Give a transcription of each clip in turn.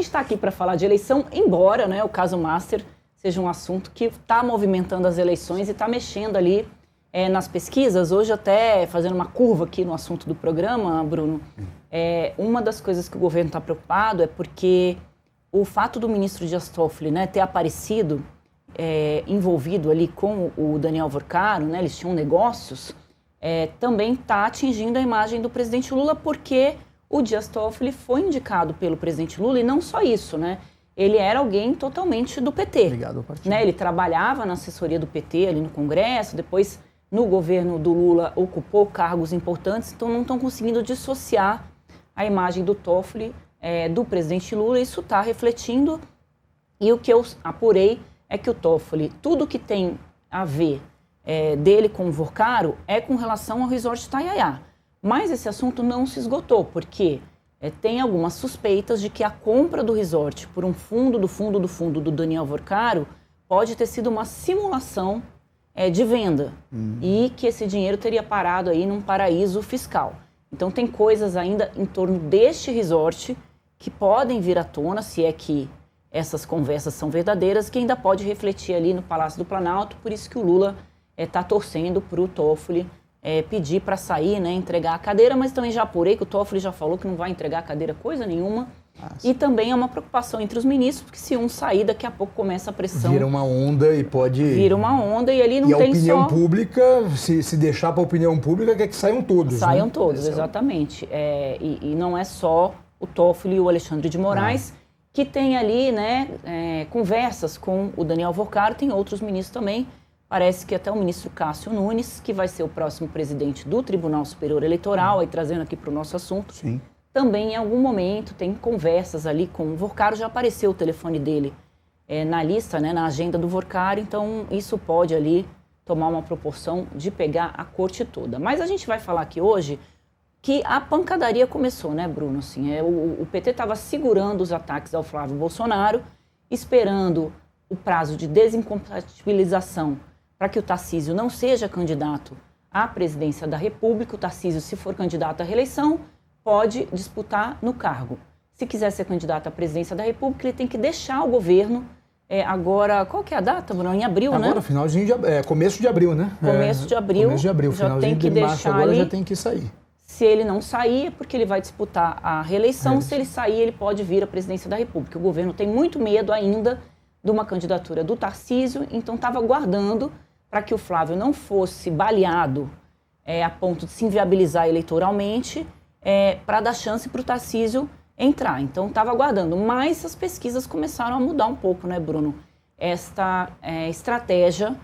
gente está aqui para falar de eleição, embora, né, o caso Master seja um assunto que está movimentando as eleições e está mexendo ali nas pesquisas. Hoje, até fazendo uma curva aqui no assunto do programa, Bruno, uma das coisas que o governo está preocupado é porque o fato do ministro Dias Toffoli, né, ter aparecido envolvido ali com o Daniel Vorcaro, né, eles tinham negócios, também está atingindo a imagem do presidente Lula, porque o Dias Toffoli foi indicado pelo presidente Lula, e não só isso, né? Ele era alguém totalmente do PT. Ligado ao partido. Né? Ele trabalhava na assessoria do PT ali no Congresso, depois no governo do Lula ocupou cargos importantes, então não estão conseguindo dissociar a imagem do Toffoli do presidente Lula. Isso está refletindo, e o que eu apurei é que o Toffoli, tudo que tem a ver dele com o Vorcaro é com relação ao Resort Itanhaém. Mas esse assunto não se esgotou, porque tem algumas suspeitas de que a compra do resort por um fundo do Daniel Vorcaro pode ter sido uma simulação de venda e que esse dinheiro teria parado aí num paraíso fiscal. Então tem coisas ainda em torno deste resort que podem vir à tona, se é que essas conversas são verdadeiras, que ainda pode refletir ali no Palácio do Planalto. Por isso que o Lula está torcendo para o Toffoli pedir para sair, né, entregar a cadeira, mas também já apurei que o Toffoli já falou que não vai entregar a cadeira coisa nenhuma. E também é uma preocupação entre os ministros, porque se um sair, daqui a pouco começa a pressão. Vira uma onda e pode... Vira uma onda e ali não tem só... E a opinião pública, se deixar para a opinião pública, quer que saiam todos. Saiam, né? Todos, Esse exatamente. E não é só o Toffoli e o Alexandre de Moraes, que tem ali, né, conversas com o Daniel Vorcaro, tem outros ministros também. Parece que até o ministro Cássio Nunes, que vai ser o próximo presidente do Tribunal Superior Eleitoral, aí trazendo aqui para o nosso assunto, sim, também em algum momento tem conversas ali com o Vorcaro, já apareceu o telefone dele na lista, né, na agenda do Vorcaro, então isso pode ali tomar uma proporção de pegar a corte toda. Mas a gente vai falar aqui hoje que a pancadaria começou, né, Bruno? Assim, o PT estava segurando os ataques ao Flávio Bolsonaro, esperando o prazo de desincompatibilização para que o Tarcísio não seja candidato à presidência da República. O Tarcísio, se for candidato à reeleição, pode disputar no cargo. Se quiser ser candidato à presidência da República, ele tem que deixar o governo. Agora, qual que é a data, Bruno? Em abril, agora, né? Finalzinho de começo de abril, né? Começo de abril. Começo de abril, já tem que deixar agora ali. Já tem que sair. Se ele não sair, é porque ele vai disputar a reeleição. Se ele sair, ele pode vir à presidência da República. O governo tem muito medo ainda de uma candidatura do Tarcísio, então estava aguardando para que o Flávio não fosse baleado a ponto de se inviabilizar eleitoralmente, para dar chance para o Tarcísio entrar. Então estava aguardando, mas as pesquisas começaram a mudar um pouco, né, Bruno? Esta estratégia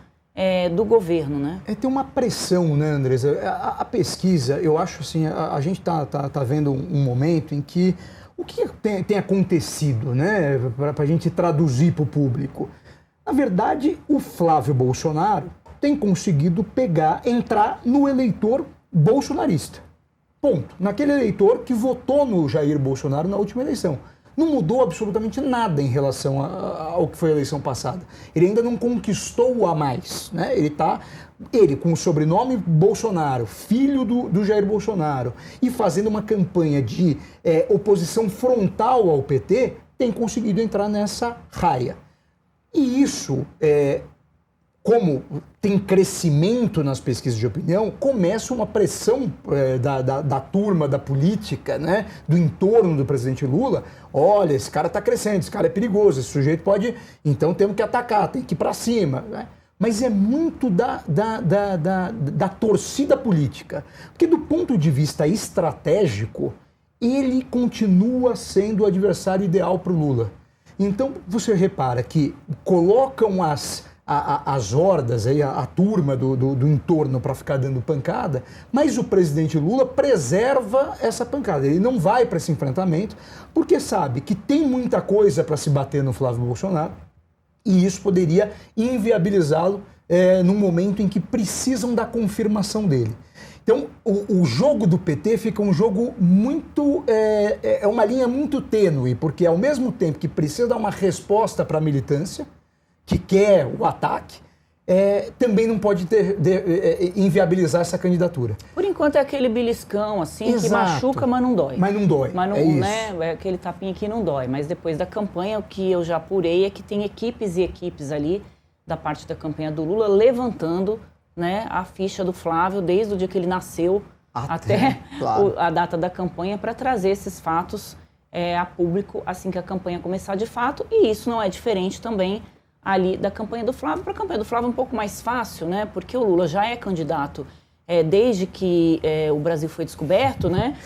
do governo, né? Tem uma pressão, né, Andresa? A pesquisa, eu acho assim, a gente tá vendo um momento em que o que tem acontecido, né, para a gente traduzir para o público? Na verdade, o Flávio Bolsonaro tem conseguido entrar no eleitor bolsonarista. Ponto. Naquele eleitor que votou no Jair Bolsonaro na última eleição. Não mudou absolutamente nada em relação ao que foi a eleição passada. Ele ainda não conquistou a mais, né? Ele com o sobrenome Bolsonaro, filho do Jair Bolsonaro, e fazendo uma campanha de oposição frontal ao PT, tem conseguido entrar nessa raia. E isso, como tem crescimento nas pesquisas de opinião, começa uma pressão da turma da política, né, do entorno do presidente Lula. Olha, esse cara está crescendo, esse cara é perigoso, esse sujeito pode... Então temos que atacar, tem que ir para cima, né? Mas é muito da torcida política. Porque do ponto de vista estratégico, ele continua sendo o adversário ideal para o Lula. Então, você repara que colocam as hordas, aí, a turma do entorno para ficar dando pancada, mas o presidente Lula preserva essa pancada. Ele não vai para esse enfrentamento, porque sabe que tem muita coisa para se bater no Flávio Bolsonaro, e isso poderia inviabilizá-lo num momento em que precisam da confirmação dele. Então, o jogo do PT fica um jogo muito... É uma linha muito tênue, porque ao mesmo tempo que precisa dar uma resposta para a militância, que quer o ataque, também não pode inviabilizar essa candidatura. Por enquanto é aquele beliscão, assim, Exato. que machuca, mas não dói. Mas não dói, mas não, é isso. Né, aquele tapinha que não dói. Mas depois da campanha, o que eu já apurei é que tem equipes e equipes ali, da parte da campanha do Lula, levantando, né, a ficha do Flávio, desde o dia que ele nasceu até claro, a data da campanha, para trazer esses fatos a público assim que a campanha começar de fato. E isso não é diferente também ali da campanha do Flávio. Para a campanha do Flávio é um pouco mais fácil, né? Porque o Lula já é candidato desde que o Brasil foi descoberto, né?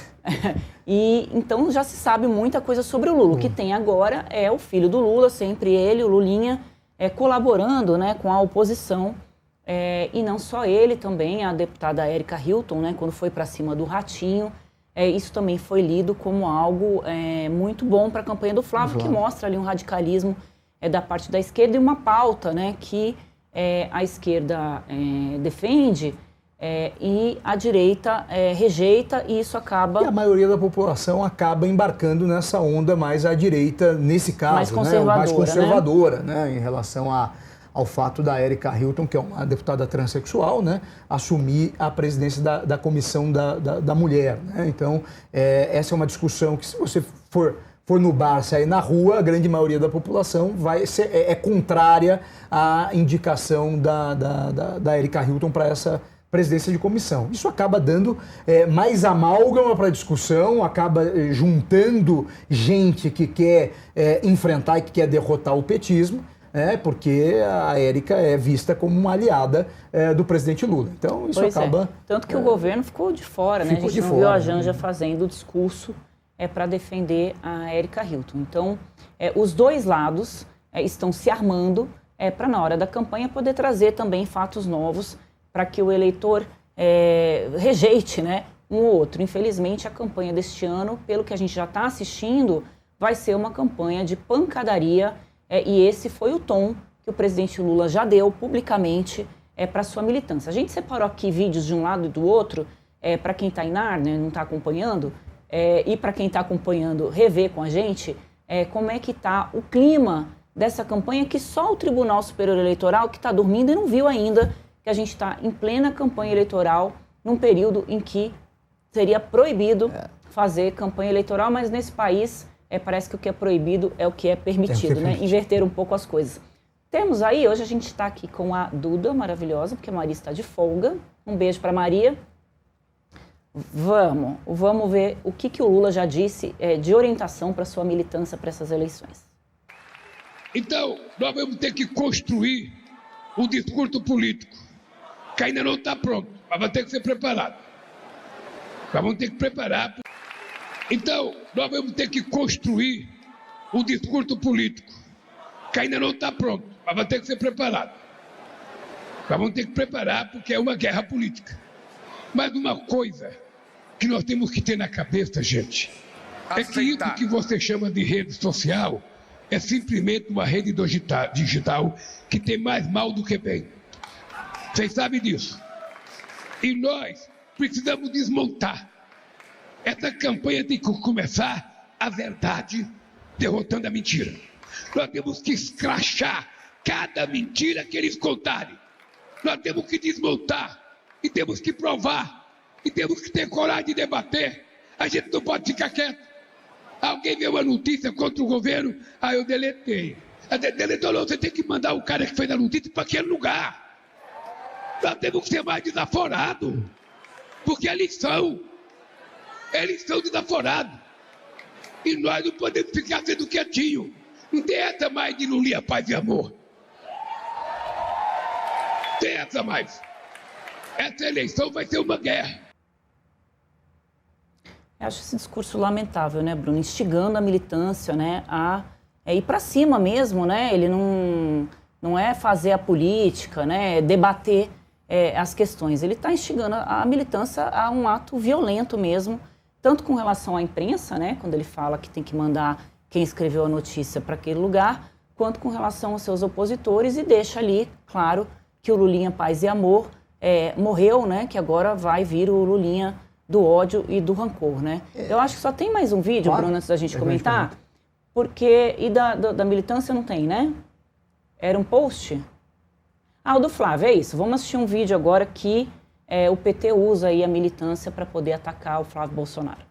E então já se sabe muita coisa sobre o Lula. O que tem agora é o filho do Lula, sempre ele, o Lulinha, colaborando, né, com a oposição. E não só ele, também a deputada Érica Hilton, né, quando foi para cima do Ratinho. Isso também foi lido como algo muito bom para a campanha do Flávio, que mostra ali um radicalismo da parte da esquerda e uma pauta, né, que a esquerda defende e a direita rejeita, e isso acaba... E a maioria da população acaba embarcando nessa onda mais à direita, nesse caso, mais conservadora, mais conservadora, né, em relação ao fato da Érica Hilton, que é uma deputada transexual, né, assumir a presidência da Comissão da Mulher. Né? Então, essa é uma discussão que, se você for no bar, sair na rua, a grande maioria da população é contrária à indicação da Érica Hilton para essa presidência de comissão. Isso acaba dando mais amálgama para a discussão, acaba juntando gente que quer enfrentar e que quer derrotar o petismo, porque a Érica é vista como uma aliada do presidente Lula. Então, isso acaba... Tanto que o governo ficou de fora, né? A gente não viu a Janja fazendo o discurso para defender a Érica Hilton. Então, os dois lados estão se armando para, na hora da campanha, poder trazer também fatos novos para que o eleitor rejeite, né, um ou outro. Infelizmente, a campanha deste ano, pelo que a gente já está assistindo, vai ser uma campanha de pancadaria. E esse foi o tom que o presidente Lula já deu publicamente para sua militância. A gente separou aqui vídeos de um lado e do outro, para quem está em Nárnia, não está acompanhando, e para quem está acompanhando, rever com a gente como é que está o clima dessa campanha, que só o Tribunal Superior Eleitoral, que está dormindo e não viu ainda que a gente está em plena campanha eleitoral, num período em que seria proibido fazer campanha eleitoral, mas nesse país... parece que o que é proibido é o que é permitido, né? Inverter um pouco as coisas. Temos aí, hoje a gente está aqui com a Duda, maravilhosa, porque a Maria está de folga. Um beijo para Maria. Vamos ver o que o Lula já disse de orientação para sua militância para essas eleições. Então, nós vamos ter que construir um discurso político, que ainda não está pronto, mas vai ter que ser preparado. Nós vamos ter que preparar... Então, nós vamos ter que construir um discurso político, que ainda não está pronto, mas vai ter que ser preparado. Nós vamos ter que preparar, porque é uma guerra política. Mas uma coisa que nós temos que ter na cabeça, gente, é que isso que você chama de rede social é simplesmente uma rede digital que tem mais mal do que bem. Vocês sabem disso. E nós precisamos desmontar. Essa campanha tem que começar a verdade derrotando a mentira. Nós temos que escrachar cada mentira que eles contarem. Nós temos que desmontar e temos que provar e temos que ter coragem de debater. A gente não pode ficar quieto. Alguém vê uma notícia contra o governo, eu deletei. Deletou, não, você tem que mandar o cara que fez a notícia para aquele lugar. Nós temos que ser mais desaforados, porque eles são desaforados. E nós não podemos ficar sendo quietinhos. Não tem essa mais de Lulinha, paz e amor. Tem essa mais. Essa eleição vai ser uma guerra. Eu acho esse discurso lamentável, né, Bruno? Instigando a militância, né, a ir para cima mesmo, né? Ele não é fazer a política, né, debater as questões. Ele está instigando a militância a um ato violento mesmo, tanto com relação à imprensa, né, quando ele fala que tem que mandar quem escreveu a notícia para aquele lugar, quanto com relação aos seus opositores, e deixa ali, claro, que o Lulinha Paz e Amor morreu, né, que agora vai vir o Lulinha do ódio e do rancor, né? Eu acho que só tem mais um vídeo, claro, Bruno, antes da gente comentar, porque... E da militância não tem, né? Era um post? Ah, o do Flávio, é isso. Vamos assistir um vídeo agora que o PT usa aí a militância para poder atacar o Flávio Bolsonaro.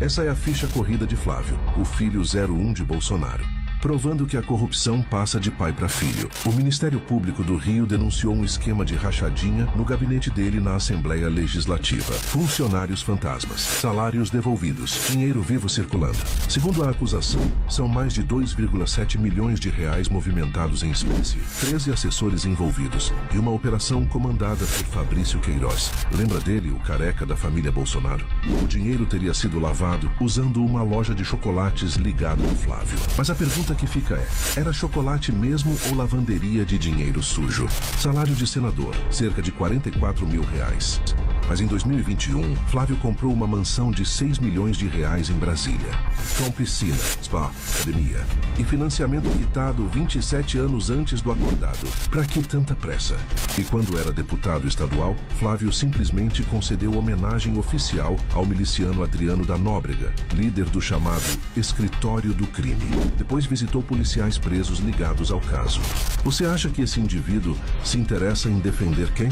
Essa é a ficha corrida de Flávio, o filho 01 de Bolsonaro. Provando que a corrupção passa de pai para filho. O Ministério Público do Rio denunciou um esquema de rachadinha no gabinete dele na Assembleia Legislativa. Funcionários fantasmas, salários devolvidos, dinheiro vivo circulando. Segundo a acusação, são mais de 2,7 milhões de reais movimentados em espécie, 13 assessores envolvidos e uma operação comandada por Fabrício Queiroz. Lembra dele, o careca da família Bolsonaro? O dinheiro teria sido lavado usando uma loja de chocolates ligada ao Flávio. Mas a pergunta que fica era chocolate mesmo ou lavanderia de dinheiro sujo? Salário de senador, cerca de 44 mil reais. Mas em 2021, Flávio comprou uma mansão de 6 milhões de reais em Brasília, com piscina, spa, academia e financiamento quitado 27 anos antes do acordado. Pra que tanta pressa? E quando era deputado estadual, Flávio simplesmente concedeu homenagem oficial ao miliciano Adriano da Nóbrega, líder do chamado Escritório do Crime. Depois visitou policiais presos ligados ao caso. Você acha que esse indivíduo se interessa em defender quem?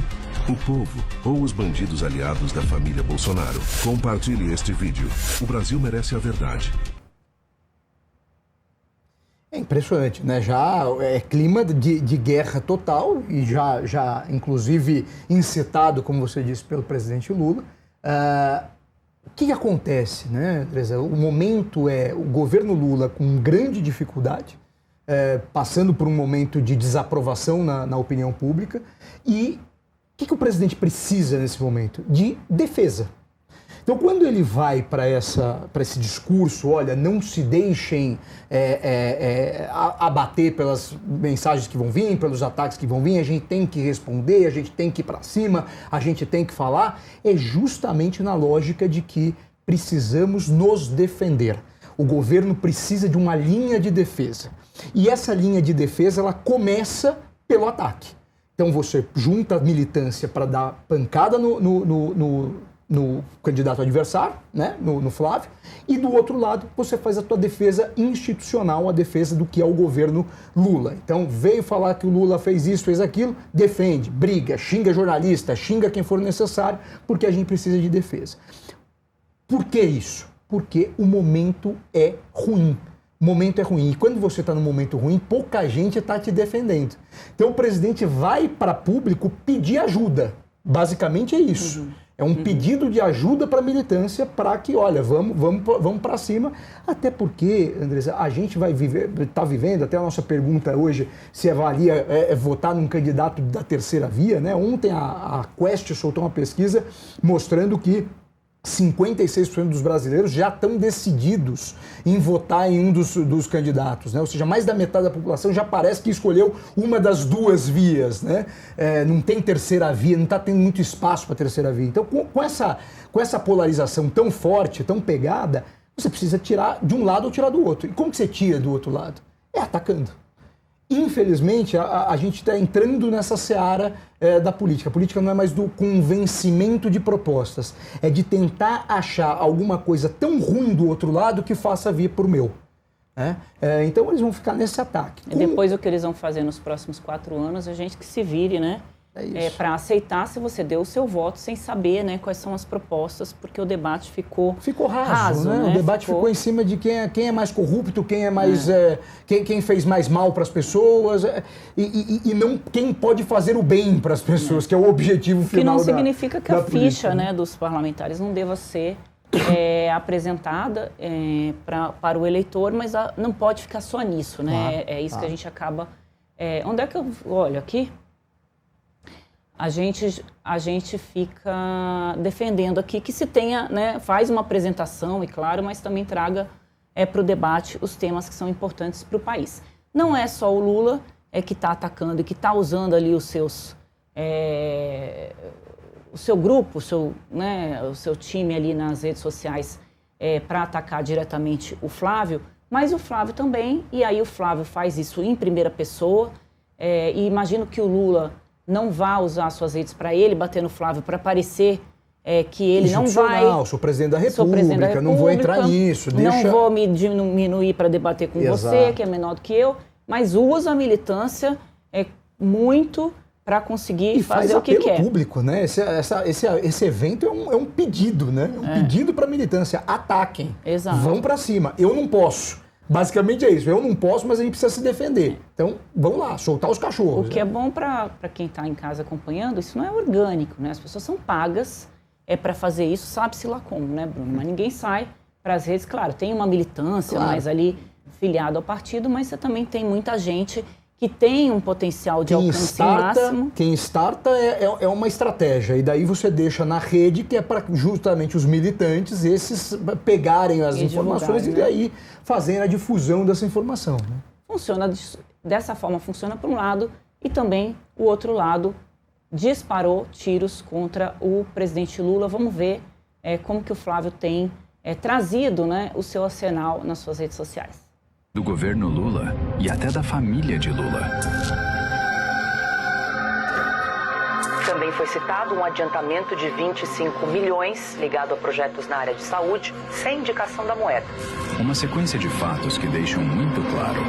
O povo ou os bandidos aliados da família Bolsonaro? Compartilhe este vídeo. O Brasil merece a verdade. É impressionante, né? Já é clima de guerra total e já inclusive incitado, como você disse, pelo presidente Lula. O que acontece, né, Andresa? O momento é o governo Lula com grande dificuldade, passando por um momento de desaprovação na opinião pública. E o que o presidente precisa nesse momento? De defesa. Então, quando ele vai para esse discurso, olha, não se deixem abater pelas mensagens que vão vir, pelos ataques que vão vir, a gente tem que responder, a gente tem que ir para cima, a gente tem que falar, é justamente na lógica de que precisamos nos defender. O governo precisa de uma linha de defesa. E essa linha de defesa, ela começa pelo ataque. Então, você junta a militância para dar pancada no candidato adversário, né, no Flávio, e do outro lado você faz a tua defesa institucional, a defesa do que é o governo Lula. Então veio falar que o Lula fez isso, fez aquilo, defende, briga, xinga jornalista, xinga quem for necessário, porque a gente precisa de defesa. Por que isso? Porque o momento é ruim. O momento é ruim. E quando você está num momento ruim, pouca gente está te defendendo. Então o presidente vai para público pedir ajuda. Basicamente é isso. É um pedido de ajuda para a militância para que, olha, vamos para cima. Até porque, Andresa, a gente está vivendo, até a nossa pergunta hoje, se avalia votar num candidato da terceira via, né? Ontem a Quest soltou uma pesquisa mostrando que 56% dos brasileiros já estão decididos em votar em um dos candidatos, né? Ou seja, mais da metade da população já parece que escolheu uma das duas vias, né? Não tem terceira via, não está tendo muito espaço para terceira via. Então, com essa polarização tão forte, tão pegada, você precisa tirar de um lado ou tirar do outro. E como que você tira do outro lado? É atacando. Infelizmente, a gente está entrando nessa seara da política. A política não é mais do convencimento de propostas, é de tentar achar alguma coisa tão ruim do outro lado que faça vir para o meu. Então eles vão ficar nesse ataque. E depois o que eles vão fazer nos próximos 4 anos, a gente que se vire, né? Para aceitar se você deu o seu voto sem saber, né, quais são as propostas, porque o debate ficou raso, né? O debate ficou em cima de quem é mais corrupto, quem é mais quem fez mais mal para as pessoas e não quem pode fazer o bem para as pessoas, que é o objetivo final. Que não significa que a política, ficha, né, dos parlamentares não deva ser apresentada para o eleitor, mas não pode ficar só nisso, né? É isso que a gente acaba. Onde é que eu olho aqui? A gente fica defendendo aqui que se tenha, né, faz uma apresentação, e claro, mas também traga para o debate os temas que são importantes para o país. Não é só o Lula que está atacando e que está usando ali o seu grupo, o seu time ali nas redes sociais para atacar diretamente o Flávio, mas o Flávio também, e aí o Flávio faz isso em primeira pessoa, e imagino que o Lula não vá usar suas redes para ele bater no Flávio, para parecer que ele não vai... Sou presidente da República, não vou entrar nisso. Não vou me diminuir para debater com você, que é menor do que eu, mas usa a militância muito para conseguir fazer o que quer. E faz apelo público, né? Esse evento é um pedido, né? É um pedido para a militância. Ataquem. Exato. Vão para cima. Eu não posso. Basicamente é isso. Eu não posso, mas a gente precisa se defender. Então, vamos lá, soltar os cachorros. O que é bom para quem está em casa acompanhando, isso não é orgânico, né? As pessoas são pagas para fazer isso, sabe-se lá como, né, Bruno? Mas ninguém sai para as redes. Claro, tem uma militância mais ali filiada ao partido, mas você também tem muita gente que tem um potencial de alcance máximo. Quem starta é uma estratégia, e daí você deixa na rede, que é para justamente os militantes, esses pegarem as informações e daí fazerem a difusão dessa informação. Né? Funciona dessa forma, funciona para um lado, e também o outro lado disparou tiros contra o presidente Lula. Vamos ver como que o Flávio tem trazido, né, o seu arsenal nas suas redes sociais. Do governo Lula e até da família de Lula. Também foi citado um adiantamento de 25 milhões ligado a projetos na área de saúde, sem indicação da moeda. Uma sequência de fatos que deixam muito claro: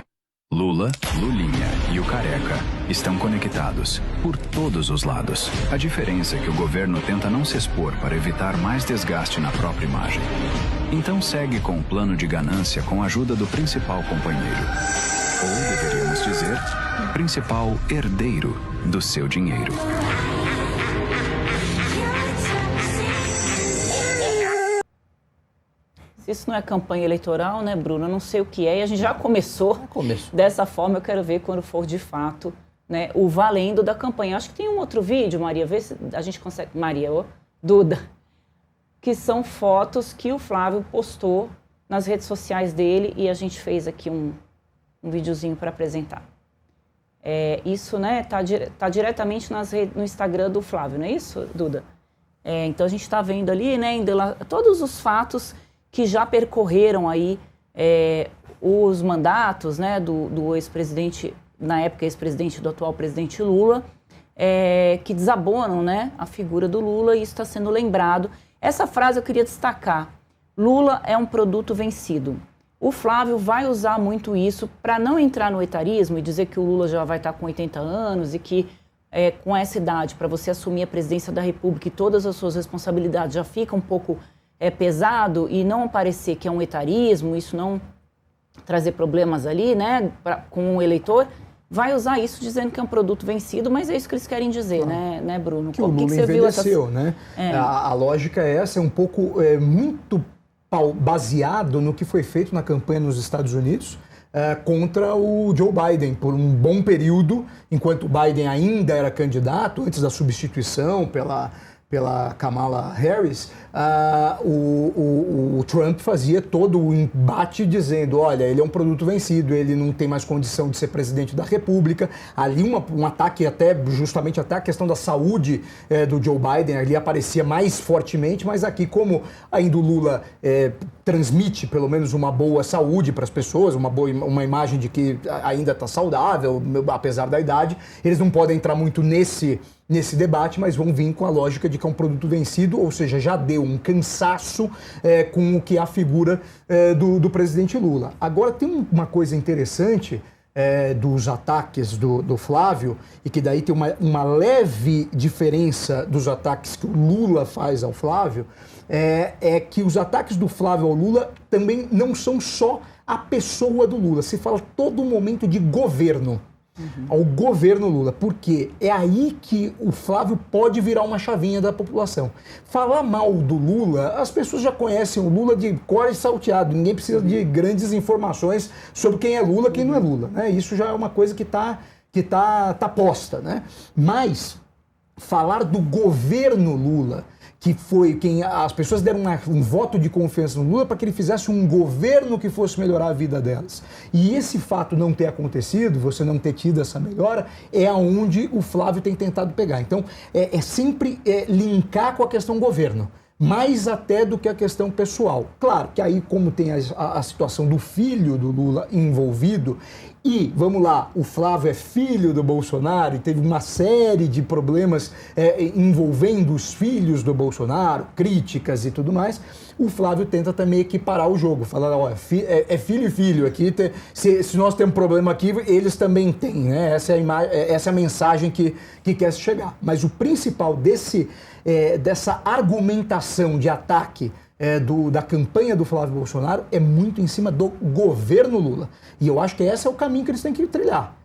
Lula, Lulinha e o Careca estão conectados por todos os lados. A diferença é que o governo tenta não se expor para evitar mais desgaste na própria imagem. Então segue com o plano de ganância com a ajuda do principal companheiro. Ou deveríamos dizer, principal herdeiro do seu dinheiro. Se isso não é campanha eleitoral, né, Bruno? Eu não sei o que é. E a gente já começou dessa forma. Eu quero ver quando for de fato, né, o valendo da campanha. Acho que tem um outro vídeo, Maria. Vê se a gente consegue. Duda. Que são fotos que o Flávio postou nas redes sociais dele e a gente fez aqui um videozinho para apresentar. Isso, né, tá diretamente no Instagram do Flávio, não é isso, Duda? Então a gente está vendo ali, né, todos os fatos que já percorreram aí os mandatos, né, do ex-presidente, na época ex-presidente, do atual presidente Lula, que desabonam, né, a figura do Lula, e isso está sendo lembrado. Essa frase eu queria destacar: Lula é um produto vencido. O Flávio vai usar muito isso para não entrar no etarismo e dizer que o Lula já vai estar com 80 anos e que com essa idade, para você assumir a presidência da República e todas as suas responsabilidades, já fica um pouco pesado, e não parecer que é um etarismo, isso não trazer problemas ali, né, com o eleitor. Vai usar isso dizendo que é um produto vencido, mas é isso que eles querem dizer, né, Bruno? Que o Lula envelheceu, né? A lógica é essa, é um pouco muito baseado no que foi feito na campanha nos Estados Unidos contra o Joe Biden, por um bom período, enquanto o Biden ainda era candidato, antes da substituição pela Kamala Harris, o Trump fazia todo o embate dizendo: olha, ele é um produto vencido, ele não tem mais condição de ser presidente da República. Ali um ataque justamente até a questão da saúde do Joe Biden, ali aparecia mais fortemente, mas aqui, como ainda o Lula transmite pelo menos uma boa saúde para as pessoas, uma imagem de que ainda está saudável, apesar da idade, eles não podem entrar muito nesse debate, mas vão vir com a lógica de que é um produto vencido, ou seja, já deu um cansaço com o que é a figura do presidente Lula. Agora, tem uma coisa interessante dos ataques do Flávio, e que daí tem uma leve diferença dos ataques que o Lula faz ao Flávio, é que os ataques do Flávio ao Lula também não são só a pessoa do Lula, se fala todo momento de governo. Ao governo Lula, porque é aí que o Flávio pode virar uma chavinha da população. Falar mal do Lula, as pessoas já conhecem o Lula de cor e salteado, ninguém precisa de grandes informações sobre quem é Lula, quem não é Lula, né? Isso já é uma coisa que tá posta, né? Mas falar do governo Lula, que foi quem as pessoas deram um voto de confiança no Lula para que ele fizesse um governo que fosse melhorar a vida delas. E esse fato não ter acontecido, você não ter tido essa melhora, é aonde o Flávio tem tentado pegar. Então, sempre linkar com a questão governo, mais até do que a questão pessoal. Claro que aí, como tem a situação do filho do Lula envolvido, E, vamos lá, o Flávio é filho do Bolsonaro e teve uma série de problemas envolvendo os filhos do Bolsonaro, críticas e tudo mais, o Flávio tenta também equiparar o jogo, falar, ó, é filho e filho, aqui se nós temos problema aqui, eles também têm, né? Essa é a mensagem que quer se chegar. Mas o principal dessa argumentação de ataque da campanha do Flávio Bolsonaro é muito em cima do governo Lula. E eu acho que esse é o caminho que eles têm que trilhar.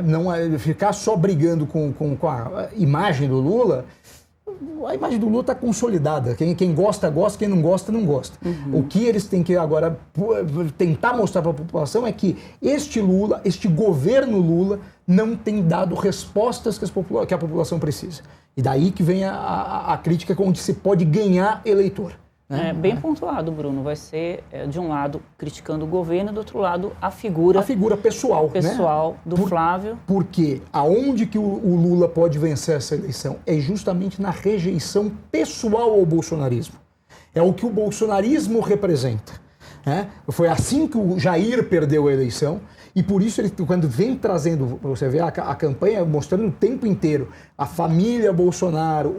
Não ficar só brigando com a imagem do Lula. A imagem do Lula está consolidada. Quem gosta, gosta. Quem não gosta, não gosta. O que eles têm que agora tentar mostrar para a população é que este Lula, este governo Lula, não tem dado respostas que a população precisa. E daí que vem a crítica onde se pode ganhar eleitor. Bem pontuado, Bruno. Vai ser, de um lado, criticando o governo, do outro lado, a figura pessoal né? do Flávio. Porque aonde que o Lula pode vencer essa eleição? É justamente na rejeição pessoal ao bolsonarismo. É o que o bolsonarismo representa. Né? Foi assim que o Jair perdeu a eleição. E por isso, ele, quando vem trazendo, você vê a campanha mostrando o tempo inteiro, a família Bolsonaro,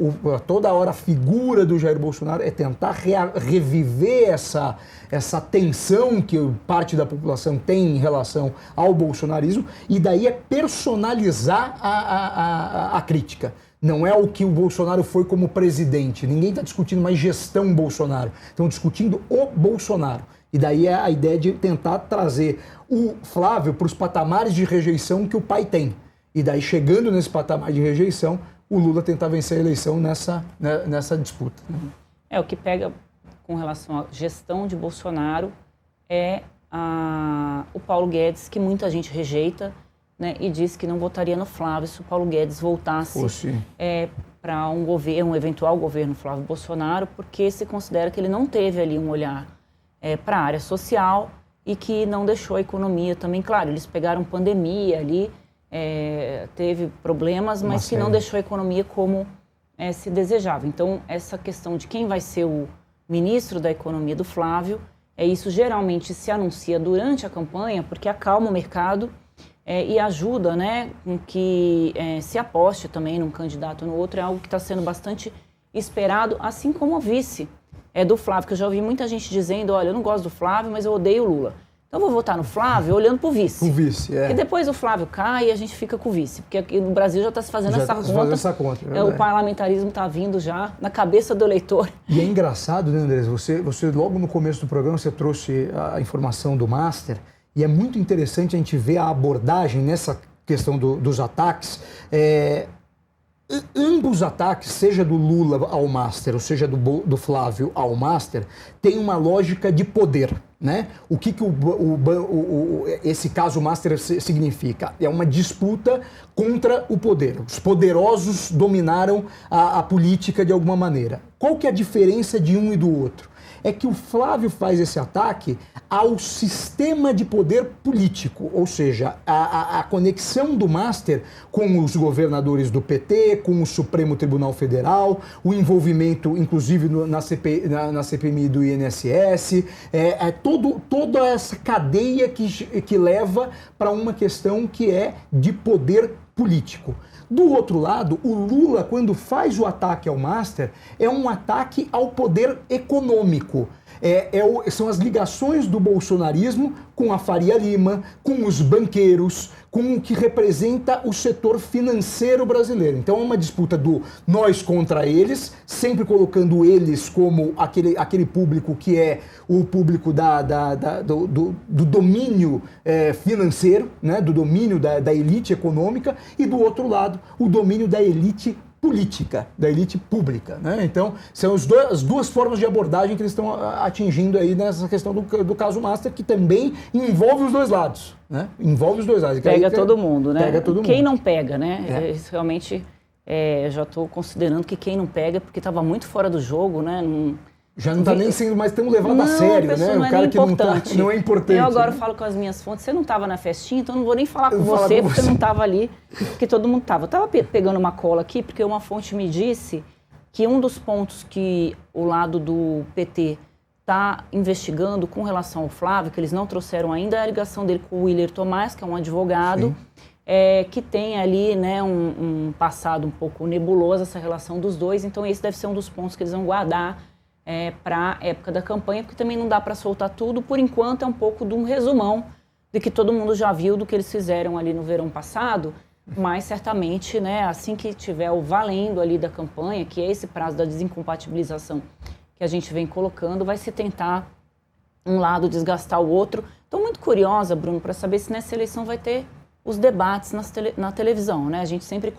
toda hora a figura do Jair Bolsonaro, é tentar reviver essa tensão que parte da população tem em relação ao bolsonarismo, e daí é personalizar a crítica. Não é o que o Bolsonaro foi como presidente. Ninguém está discutindo mais gestão Bolsonaro. Estão discutindo o Bolsonaro. E daí é a ideia de tentar trazer o Flávio para os patamares de rejeição que o pai tem. E daí, chegando nesse patamar de rejeição, o Lula tentar vencer a eleição nessa disputa. O que pega com relação à gestão de Bolsonaro é o Paulo Guedes, que muita gente rejeita, né, e diz que não votaria no Flávio se o Paulo Guedes voltasse para um eventual governo Flávio Bolsonaro, porque se considera que ele não teve ali um olhar para a área social e que não deixou a economia também. Claro, eles pegaram pandemia ali, teve problemas, mas que não deixou a economia como se desejava. Então, essa questão de quem vai ser o ministro da economia do Flávio, isso geralmente se anuncia durante a campanha, porque acalma o mercado e ajuda, né, com que se aposte também num candidato ou no outro. É algo que está sendo bastante esperado, assim como o vice do Flávio, que eu já ouvi muita gente dizendo, olha, eu não gosto do Flávio, mas eu odeio o Lula. Então eu vou votar no Flávio olhando pro vice. O vice, E depois o Flávio cai e a gente fica com o vice. Porque aqui no Brasil já está se fazendo essa conta. O parlamentarismo está vindo já na cabeça do eleitor. E é engraçado, né, Andrés? Você logo no começo do programa, você trouxe a informação do Master, e é muito interessante a gente ver a abordagem nessa questão dos ataques. Ambos os ataques, seja do Lula ao Master, ou seja do Flávio ao Master, tem uma lógica de poder, né? O que esse caso Master significa? É uma disputa contra o poder. Os poderosos dominaram a política de alguma maneira. Qual que é a diferença de um e do outro? É que o Flávio faz esse ataque ao sistema de poder político, ou seja, a conexão do Master com os governadores do PT, com o Supremo Tribunal Federal, o envolvimento, inclusive, na CPMI do INSS, toda essa cadeia que leva para uma questão que é de poder político. Do outro lado, o Lula, quando faz o ataque ao Master, é um ataque ao poder econômico. São as ligações do bolsonarismo com a Faria Lima, com os banqueiros, com o que representa o setor financeiro brasileiro. Então é uma disputa do nós contra eles, sempre colocando eles como aquele público que é o público do domínio financeiro, né, do domínio da elite econômica, e do outro lado o domínio da elite política, da elite pública, né? Então, são as duas formas de abordagem que eles estão atingindo aí nessa questão do caso Master, que também envolve os dois lados, né? Envolve os dois lados. Pega todo mundo, né? Pega todo quem mundo. não pega, né? Isso realmente, eu já estou considerando que quem não pega, porque estava muito fora do jogo, né? Já não está nem sendo mais tão levado a sério, né? Não é cara que não é importante. Eu agora falo com as minhas fontes, você não estava na festinha, então eu não vou nem falar com você, porque você não estava ali, porque todo mundo estava. Eu estava pegando uma cola aqui, porque uma fonte me disse que um dos pontos que o lado do PT está investigando com relação ao Flávio, que eles não trouxeram ainda, a ligação dele com o Willer Tomás, que é um advogado, que tem ali, né, um passado um pouco nebuloso, essa relação dos dois. Então esse deve ser um dos pontos que eles vão guardar para a época da campanha, porque também não dá para soltar tudo. Por enquanto é um pouco de um resumão de que todo mundo já viu do que eles fizeram ali no verão passado, mas certamente, né, assim que tiver o valendo ali da campanha, que é esse prazo da desincompatibilização que a gente vem colocando, vai se tentar um lado desgastar o outro. Estou muito curiosa, Bruno, para saber se nessa eleição vai ter os debates na televisão, né? A gente sempre